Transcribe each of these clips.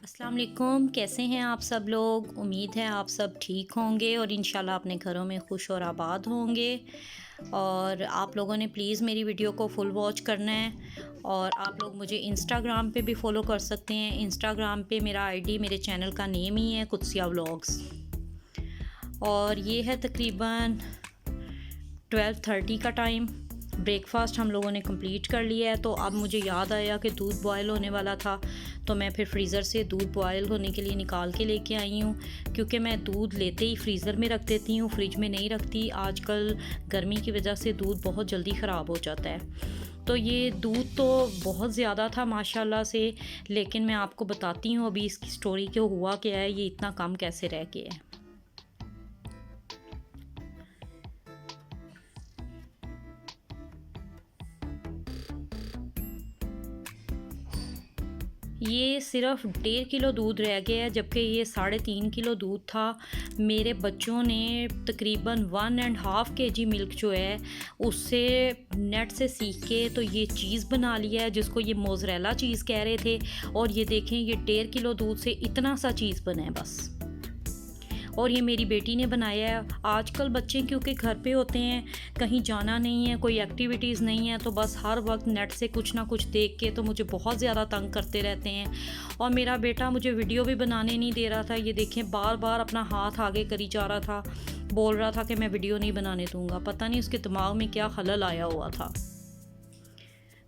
अस्सलाम वालेकुम। कैसे हैं आप सब लोग? उम्मीद है आप सब ठीक होंगे और इंशाल्लाह अपने घरों में खुश और आबाद होंगे। और आप लोगों ने प्लीज़ मेरी वीडियो को फुल वॉच करना है। और आप लोग मुझे इंस्टाग्राम पे भी फॉलो कर सकते हैं। इंस्टाग्राम पे मेरा आईडी मेरे चैनल का नेम ही है कुदसिया व्लॉग्स। और ये है तकरीबन 12:30 का टाइम। ब्रेकफास्ट हम लोगों ने कंप्लीट कर लिया है। तो अब मुझे याद आया कि दूध बॉयल होने वाला था, तो मैं फिर फ्रीज़र से दूध बॉयल होने के लिए निकाल के लेके आई हूँ। क्योंकि मैं दूध लेते ही फ्रीज़र में रख देती हूँ, फ्रिज में नहीं रखती। आजकल गर्मी की वजह से दूध बहुत जल्दी ख़राब हो जाता है। तो ये दूध तो बहुत ज़्यादा था माशाल्लाह से, लेकिन मैं आपको बताती हूँ अभी इसकी स्टोरी क्यों हुआ क्या है, ये इतना कम कैसे रह गया है। ये सिर्फ 1.5 किलो दूध रह गया है, जबकि ये 3.5 किलो दूध था। मेरे बच्चों ने तकरीबन 1.5 kg मिल्क जो है उससे नेट से सीख के तो ये चीज़ बना लिया है, जिसको ये मोज़रेला चीज़ कह रहे थे। और ये देखें, ये 1.5 किलो दूध से इतना सा चीज़ बना है बस। और ये मेरी बेटी ने बनाया है। आजकल बच्चे क्योंकि घर पे होते हैं, कहीं जाना नहीं है, कोई एक्टिविटीज़ नहीं है, तो बस हर वक्त नेट से कुछ ना कुछ देख के तो मुझे बहुत ज़्यादा तंग करते रहते हैं। और मेरा बेटा मुझे वीडियो भी बनाने नहीं दे रहा था। ये देखें, बार बार अपना हाथ आगे करी जा रहा था, बोल रहा था कि मैं वीडियो नहीं बनाने दूँगा। पता नहीं उसके दिमाग में क्या खलल आया हुआ था।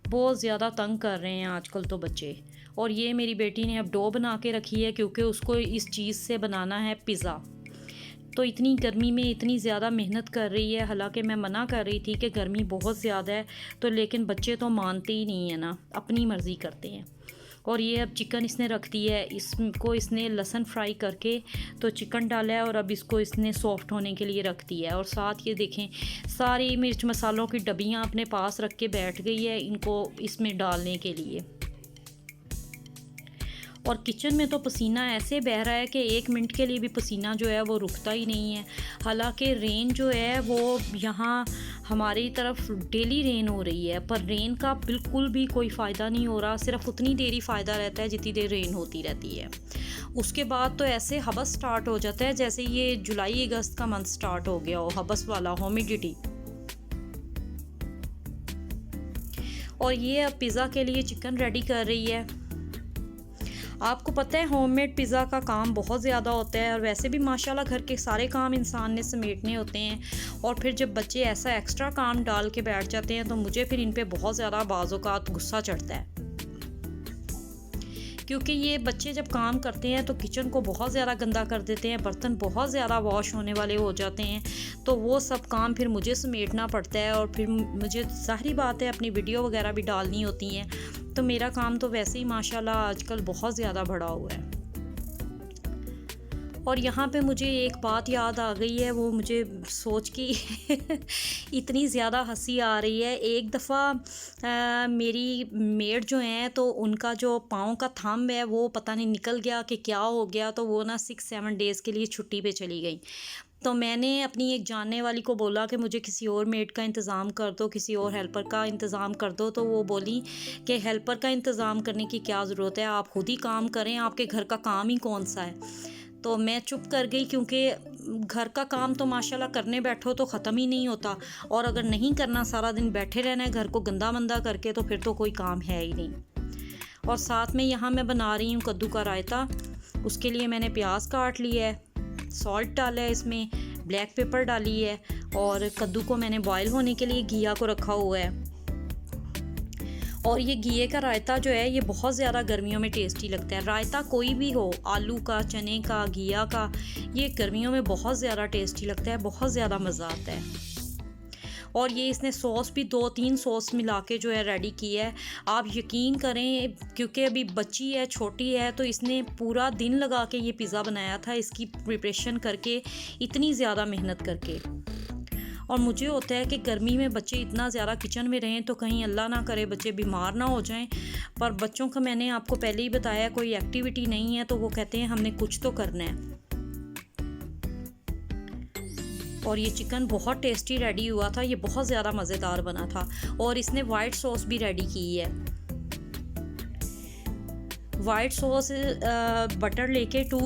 बहुत ज़्यादा तंग कर रहे हैं आजकल तो बच्चे। और ये मेरी बेटी ने अब डो बना के रखी है, क्योंकि उसको इस चीज़ से बनाना है पिज़्ज़ा। तो इतनी गर्मी में इतनी ज़्यादा मेहनत कर रही है। हालांकि मैं मना कर रही थी कि गर्मी बहुत ज़्यादा है, तो लेकिन बच्चे तो मानते ही नहीं है ना, अपनी मर्ज़ी करते हैं। और ये अब चिकन इसने रख दी है। इसको इसने लहसुन फ्राई करके तो चिकन डाला है, और अब इसको इसने सॉफ्ट होने के लिए रख दिया है। और साथ ये देखें, सारी मिर्च मसालों की डब्बियाँ अपने पास रख के बैठ गई है इनको इसमें डालने के लिए। और किचन में तो पसीना ऐसे बह रहा है कि 1 मिनट के लिए भी पसीना जो है वो रुकता ही नहीं है। हालांकि रेन जो है वो यहाँ हमारी तरफ डेली रेन हो रही है, पर रेन का बिल्कुल भी कोई फ़ायदा नहीं हो रहा। सिर्फ उतनी देर ही फ़ायदा रहता है जितनी देर रेन होती रहती है। उसके बाद तो ऐसे हबस स्टार्ट हो जाता है जैसे ये जुलाई अगस्त का मंथ स्टार्ट हो गया हो, हबस वाला, ह्यूमिडिटी। और ये अब पिज़्ज़ा के लिए चिकन रेडी कर रही है। आपको पता है होममेड पिज़्ज़ा का काम बहुत ज़्यादा होता है, और वैसे भी माशाल्लाह घर के सारे काम इंसान ने समेटने होते हैं। और फिर जब बच्चे ऐसा एक्स्ट्रा काम डाल के बैठ जाते हैं तो मुझे फिर इन पे बहुत ज़्यादा बाज़ औक़ात गुस्सा चढ़ता है। क्योंकि ये बच्चे जब काम करते हैं तो किचन को बहुत ज़्यादा गंदा कर देते हैं, बर्तन बहुत ज़्यादा वॉश होने वाले हो जाते हैं। तो वो सब काम फिर मुझे समेटना पड़ता है, और फिर मुझे ज़ाहिर बात है अपनी वीडियो वगैरह भी डालनी होती हैं। तो मेरा काम तो वैसे ही माशाल्लाह आजकल बहुत ज़्यादा बढ़ा हुआ है। और यहाँ पे मुझे एक बात याद आ गई है, वो मुझे सोच के इतनी ज़्यादा हंसी आ रही है। एक दफ़ा मेरी मेड जो हैं, तो उनका जो पाँव का थंब है वो पता नहीं निकल गया कि क्या हो गया, तो वो ना 6-7 डेज़ के लिए छुट्टी पे चली गई। तो मैंने अपनी एक जानने वाली को बोला कि मुझे किसी और मेड का इंतज़ाम कर दो, किसी और हेल्पर का इंतज़ाम कर दो। तो वो बोली कि हेल्पर का इंतज़ाम करने की क्या ज़रूरत है, आप खुद ही काम करें, आपके घर का काम ही कौन सा है। तो मैं चुप कर गई, क्योंकि घर का काम तो माशाल्लाह करने बैठो तो ख़त्म ही नहीं होता। और अगर नहीं करना, सारा दिन बैठे रहना है घर को गंदा मंदा करके, तो फिर तो कोई काम है ही नहीं। और साथ में यहाँ मैं बना रही हूँ कद्दू का रायता। उसके लिए मैंने प्याज काट लिया है, सॉल्ट डाला है, इसमें ब्लैक पेपर डाली है, और कद्दू को मैंने बॉयल होने के लिए घिया को रखा हुआ है। और ये घिये का रायता जो है ये बहुत ज़्यादा गर्मियों में टेस्टी लगता है। रायता कोई भी हो, आलू का, चने का, घिया का, ये गर्मियों में बहुत ज़्यादा टेस्टी लगता है, बहुत ज़्यादा मज़ा आता है। और ये इसने सॉस भी 2-3 सॉस मिला के जो है रेडी की है। आप यकीन करें, क्योंकि अभी बच्ची है, छोटी है, तो इसने पूरा दिन लगा के ये पिज़्ज़ा बनाया था, इसकी प्रिपरेशन करके, इतनी ज़्यादा मेहनत करके। और मुझे होता है कि गर्मी में बच्चे इतना ज़्यादा किचन में रहें तो कहीं अल्लाह ना करे बच्चे बीमार ना हो जाएं। पर बच्चों का मैंने आपको पहले ही बताया, कोई एक्टिविटी नहीं है तो वो कहते हैं हमने कुछ तो करना है। और ये चिकन बहुत टेस्टी रेडी हुआ था, ये बहुत ज़्यादा मज़ेदार बना था। और इसने वाइट सॉस भी रेडी की है। वाइट सॉस बटर लेके 2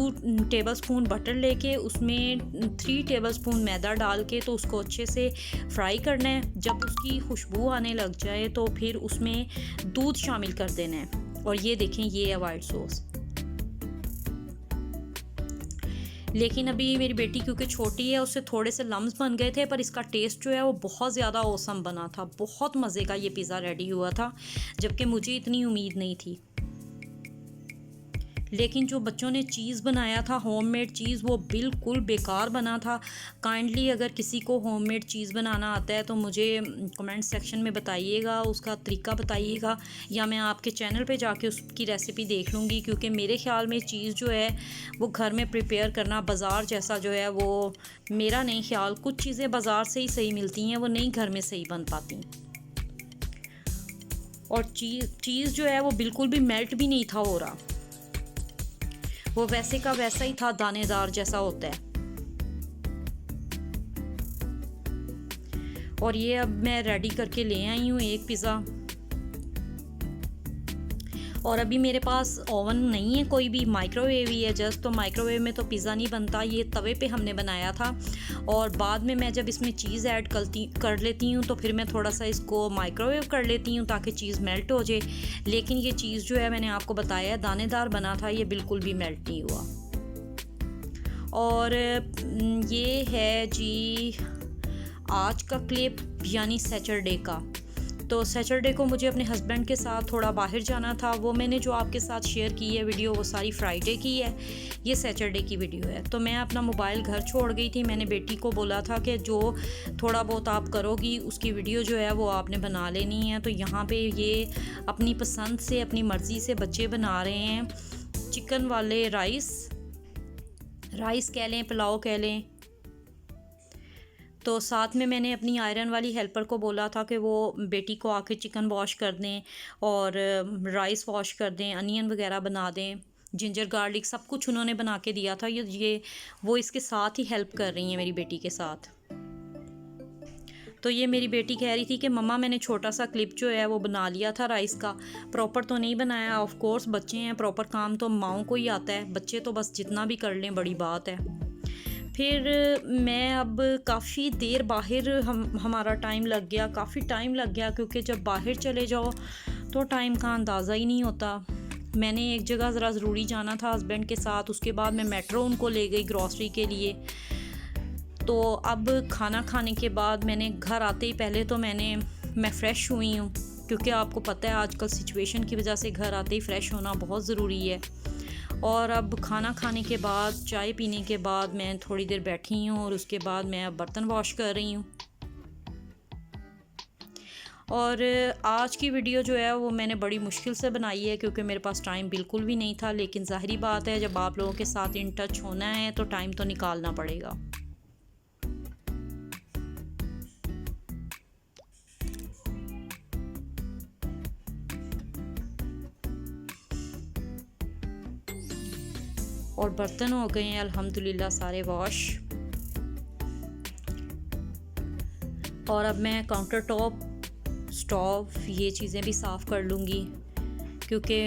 टेबलस्पून बटर लेके उसमें 3 टेबलस्पून मैदा डाल के तो उसको अच्छे से फ्राई करना है। जब उसकी खुशबू आने लग जाए तो फिर उसमें दूध शामिल कर देना है। और ये देखें, ये है वाइट सॉस। लेकिन अभी मेरी बेटी क्योंकि छोटी है, उससे थोड़े से लम्स बन गए थे, पर इसका टेस्ट जो है वो बहुत ज़्यादा औसम बना था। बहुत मज़े का ये पिज़्ज़ा रेडी हुआ था, जबकि मुझे इतनी उम्मीद नहीं थी। लेकिन जो बच्चों ने चीज़ बनाया था, होममेड चीज़, वो बिल्कुल बेकार बना था। काइंडली अगर किसी को होममेड चीज़ बनाना आता है तो मुझे कमेंट सेक्शन में बताइएगा, उसका तरीका बताइएगा, या मैं आपके चैनल पे जाके उसकी रेसिपी देख लूँगी। क्योंकि मेरे ख़्याल में चीज़ जो है वो घर में प्रिपेयर करना बाज़ार जैसा जो है वो मेरा नहीं ख्याल। कुछ चीज़ें बाज़ार से ही सही मिलती हैं, वो नहीं घर में सही बन पाती। और चीज़ जो है वो बिल्कुल भी मेल्ट भी नहीं था हो रहा, वो वैसे का वैसा ही था, दानेदार जैसा होता है। और ये अब मैं रेडी करके ले आई हूँ एक पिज़्ज़ा। और अभी मेरे पास ओवन नहीं है, कोई भी माइक्रोवेव ही है जस्ट। तो माइक्रोवेव में तो पिज़्ज़ा नहीं बनता, ये तवे पे हमने बनाया था। और बाद में मैं जब इसमें चीज़ ऐड कर लेती हूँ तो फिर मैं थोड़ा सा इसको माइक्रोवेव कर लेती हूँ ताकि चीज़ मेल्ट हो जाए। लेकिन ये चीज़ जो है मैंने आपको बताया दानेदार बना था, ये बिल्कुल भी मेल्ट नहीं हुआ। और ये है जी आज का क्लिप, यानी सैटरडे का। तो सैटरडे को मुझे अपने हस्बैंड के साथ थोड़ा बाहर जाना था। वो मैंने जो आपके साथ शेयर की है वीडियो, वो सारी फ्राइडे की है, ये सैटरडे की वीडियो है। तो मैं अपना मोबाइल घर छोड़ गई थी। मैंने बेटी को बोला था कि जो थोड़ा बहुत आप करोगी उसकी वीडियो जो है वो आपने बना लेनी है। तो यहाँ पे ये अपनी पसंद से, अपनी मर्ज़ी से बच्चे बना रहे हैं चिकन वाले राइस कह लें, पुलाव कह लें। तो साथ में मैंने अपनी आयरन वाली हेल्पर को बोला था कि वो बेटी को आके चिकन वॉश कर दें और राइस वॉश कर दें, अनियन वगैरह बना दें, जिंजर गार्लिक सब कुछ उन्होंने बना के दिया था। ये वो इसके साथ ही हेल्प कर रही हैं मेरी बेटी के साथ। तो ये मेरी बेटी कह रही थी कि मम्मा मैंने छोटा सा क्लिप जो है वो बना लिया था राइस का, प्रॉपर तो नहीं बनाया। ऑफ कोर्स बच्चे हैं, प्रॉपर काम तो माओं को ही आता है, बच्चे तो बस जितना भी कर लें बड़ी बात है। फिर मैं अब काफ़ी देर बाहर हमारा टाइम लग गया, काफ़ी टाइम लग गया, क्योंकि जब बाहर चले जाओ तो टाइम का अंदाज़ा ही नहीं होता। मैंने एक जगह ज़रा ज़रूरी जाना था हस्बैंड के साथ, उसके बाद मैं मेट्रो उनको ले गई ग्रॉसरी के लिए। तो अब खाना खाने के बाद मैंने घर आते ही पहले तो मैं फ़्रेश हुई हूँ, क्योंकि आपको पता है आजकल सिचुएशन की वजह से घर आते ही फ़्रेश होना बहुत ज़रूरी है। और अब खाना खाने के बाद, चाय पीने के बाद मैं थोड़ी देर बैठी हूँ और उसके बाद मैं अब बर्तन वॉश कर रही हूँ। और आज की वीडियो जो है वो मैंने बड़ी मुश्किल से बनाई है, क्योंकि मेरे पास टाइम बिल्कुल भी नहीं था। लेकिन ज़ाहिरी बात है, जब आप लोगों के साथ इन टच होना है तो टाइम तो निकालना पड़ेगा। और बर्तन हो गए हैं अल्हम्दुलिल्लाह सारे वॉश। और अब मैं काउंटर टॉप, स्टोव, ये चीज़ें भी साफ़ कर लूँगी, क्योंकि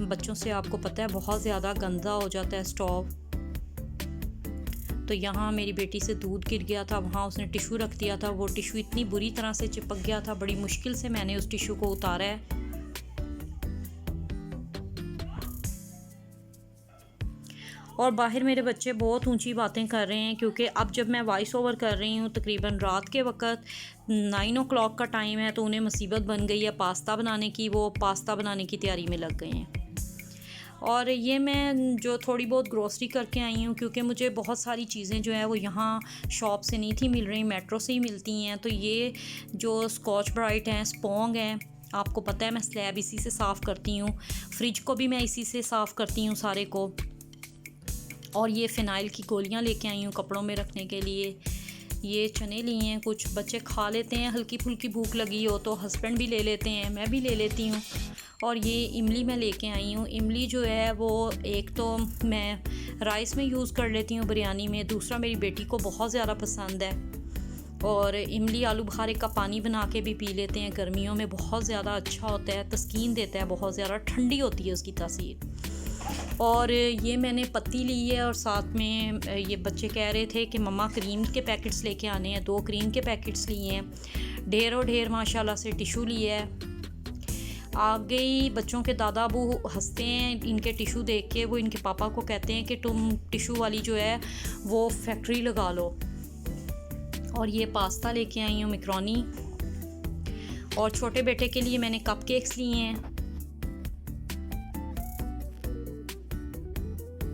बच्चों से आपको पता है बहुत ज़्यादा गंदा हो जाता है स्टोव। तो यहाँ मेरी बेटी से दूध गिर गया था, वहाँ उसने टिशू रख दिया था, वो टिशू इतनी बुरी तरह से चिपक गया था, बड़ी मुश्किल से मैंने उस टिशू को उतारा है। और बाहर मेरे बच्चे बहुत ऊंची बातें कर रहे हैं, क्योंकि अब जब मैं वॉइस ओवर कर रही हूँ तकरीबन रात के वक्त 9 o'clock का टाइम है, तो उन्हें मुसीबत बन गई है पास्ता बनाने की। वो पास्ता बनाने की तैयारी में लग गए हैं। और ये मैं जो थोड़ी बहुत ग्रोसरी करके आई हूँ, क्योंकि मुझे बहुत सारी चीज़ें जो है वो यहाँ शॉप से नहीं थी मिल रही, मेट्रो से ही मिलती हैं। तो ये जो स्कॉच ब्राइट हैं, स्पोंग हैं, आपको पता है मैं स्लैब इसी से साफ़ करती हूँ, फ्रिज को भी मैं इसी से साफ़ करती हूँ सारे को। और ये फ़िनाइल की गोलियाँ लेके आई हूँ कपड़ों में रखने के लिए। ये चने लिए हैं, कुछ बच्चे खा लेते हैं, हल्की फुल्की भूख लगी हो तो हस्बैंड भी ले लेते हैं, मैं भी ले लेती हूँ। और ये इमली मैं लेके आई हूँ। इमली जो है वो एक तो मैं राइस में यूज़ कर लेती हूँ बिरयानी में, दूसरा मेरी बेटी को बहुत ज़्यादा पसंद है। और इमली आलू बुखारे का पानी बना के भी पी लेते हैं, गर्मियों में बहुत ज़्यादा अच्छा होता है, तस्कीन देता है, बहुत ज़्यादा ठंडी होती है उसकी तासीर। और ये मैंने पत्ती ली है और साथ में ये बच्चे कह रहे थे कि मम्मा क्रीम के पैकेट्स लेके आने हैं, 2 क्रीम के पैकेट्स लिए हैं, ढेरों ढेर माशाल्लाह से टिशू लिया है। आ गई बच्चों के दादा अबू हंसते हैं इनके टिशू देख के, वो इनके पापा को कहते हैं कि तुम टिशू वाली जो है वो फैक्ट्री लगा लो। और ये पास्ता लेके आई हूँ, मैकरोनी, और छोटे बेटे के लिए मैंने कपकेक्स लिए हैं,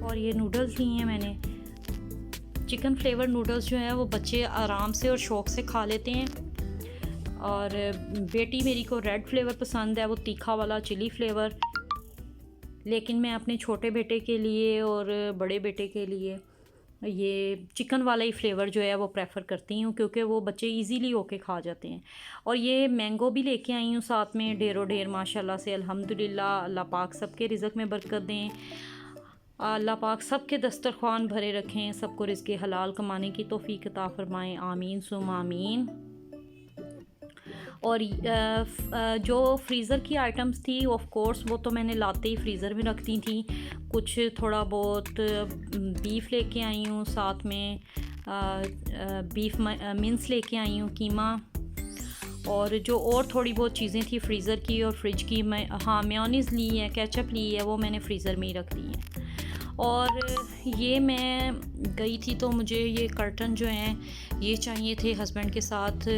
और ये नूडल्स लिए हैं मैंने। चिकन फ्लेवर नूडल्स जो है वो बच्चे आराम से और शौक़ से खा लेते हैं। और बेटी मेरी को रेड फ्लेवर पसंद है, वो तीखा वाला चिली फ्लेवर, लेकिन मैं अपने छोटे बेटे के लिए और बड़े बेटे के लिए ये चिकन वाला ही फ्लेवर जो है वो प्रेफर करती हूँ, क्योंकि वो बच्चे इजीली होके खा जाते हैं। और ये मैंगो भी लेके आई हूँ साथ में, ढेरों ढेर माशाल्लाह से, अल्हम्दुलिल्लाह। अल्लाह पाक सबके रिज़्क़ में बरकत दें, अल्लाह पाक सबके दस्तरखान भरे रखें, सबको रिज़्क़ हलाल कमाने की तौफ़ीक अता फ़रमाएं, आमीन सुम आमीन। और जो फ्रीज़र की आइटम्स थी ऑफ़ कोर्स वो तो मैंने लाते ही फ्रीज़र में रखती थी। कुछ थोड़ा बहुत बीफ लेके आई हूँ, साथ में बीफ मिंस लेके आई हूँ, कीमा, और जो और थोड़ी बहुत चीज़ें थी फ्रीज़र की और फ्रिज की, मैं मेयोनीज़ ली है, केचप ली है, वो मैंने फ्रीज़र में ही रख दी है। और ये मैं गई थी तो मुझे ये कर्टन जो हैं ये चाहिए थे, हस्बैंड के साथ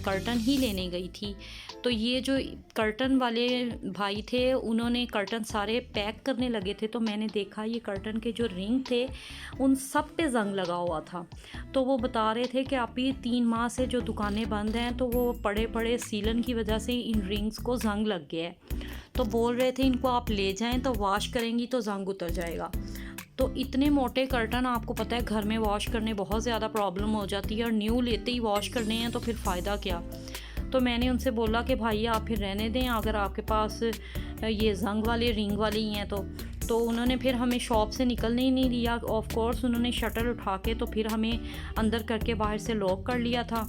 कर्टन ही लेने गई थी। तो ये जो कर्टन वाले भाई थे उन्होंने कर्टन सारे पैक करने लगे थे, तो मैंने देखा ये कर्टन के जो रिंग थे उन सब पे ज़ंग लगा हुआ था। तो वो बता रहे थे कि आप ये 3 माह से जो दुकानें बंद हैं तो वो पड़े पड़े सीलन की वजह से इन रिंग्स को ज़ंग लग गया है। तो बोल रहे थे इनको आप ले जाएं तो वॉश करेंगी तो ज़ंग उतर जाएगा। तो इतने मोटे कर्टन आपको पता है घर में वॉश करने बहुत ज़्यादा प्रॉब्लम हो जाती है, और न्यू लेते ही वॉश करने हैं तो फिर फ़ायदा क्या। तो मैंने उनसे बोला कि भाई आप फिर रहने दें, अगर आपके पास ये ज़ंग वाले रिंग वाली ही हैं तो उन्होंने फिर हमें शॉप से निकलने ही नहीं दिया। ऑफ कोर्स उन्होंने शटर उठा के तो फिर हमें अंदर करके बाहर से लॉक कर लिया था,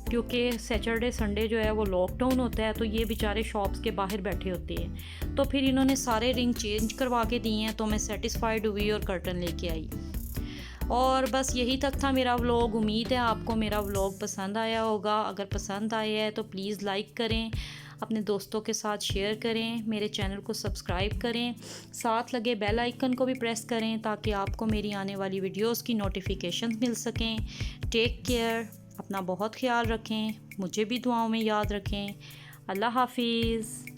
क्योंकि सैटरडे संडे जो है वो लॉकडाउन होता है, तो ये बेचारे शॉप्स के बाहर बैठे होते हैं। तो फिर इन्होंने सारे रिंग चेंज करवा के दिए हैं, तो मैं सेटिस्फाइड हुई और कर्टन लेके आई। और बस यही तक था मेरा व्लॉग। उम्मीद है आपको मेरा व्लॉग पसंद आया होगा। अगर पसंद आया है तो प्लीज़ लाइक करें, अपने दोस्तों के साथ शेयर करें, मेरे चैनल को सब्सक्राइब करें, साथ लगे बेल आइकन को भी प्रेस करें ताकि आपको मेरी आने वाली वीडियोस की नोटिफिकेशंस मिल सकें। टेक केयर, अपना बहुत ख्याल रखें, मुझे भी दुआओं में याद रखें। अल्लाह हाफिज़।